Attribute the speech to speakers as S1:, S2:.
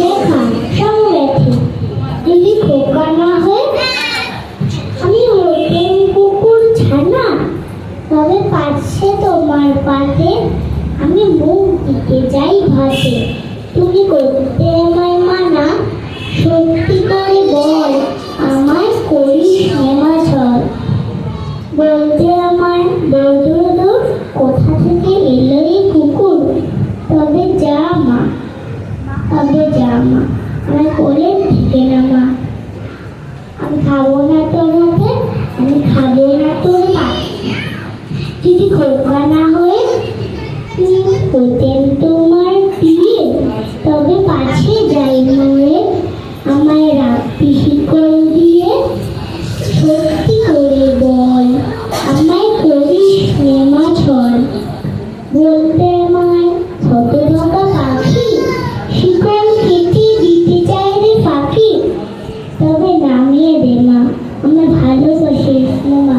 S1: লেখা সংলেখে যদি খোকা না হয় আমি হইতেন কুকুর ছানা, তবে পাচ্ছে তোমার পাতে আমি মুখ দিতে যাই ভাতে। তুমি করতে আমায় মানা, সত্যি করে বল আমায় করিস নেমা ছল। বলতে আমায় বলতো কোথা থেকে এলো এই কুকুর, তবে যা মা আমার কোলে থেকে না মা। আমি খাবো না তোর হাতে, আমি খাবো না তোর ভাত। যদি খোকা না হয়ে হতেন তোমার বিয়ে, তবে পাছে যাই মরে আমায় রাখবি শিকল দিয়ে। সত্যি করে বল আমায় করিস নেমা ছল। বলতে আমায় হতভাগা পাখি, শিকল কেটে দিতে চাই রে পাখি, তবে নামিয়ে দে মা, আমার ভালোবাসিস না মা।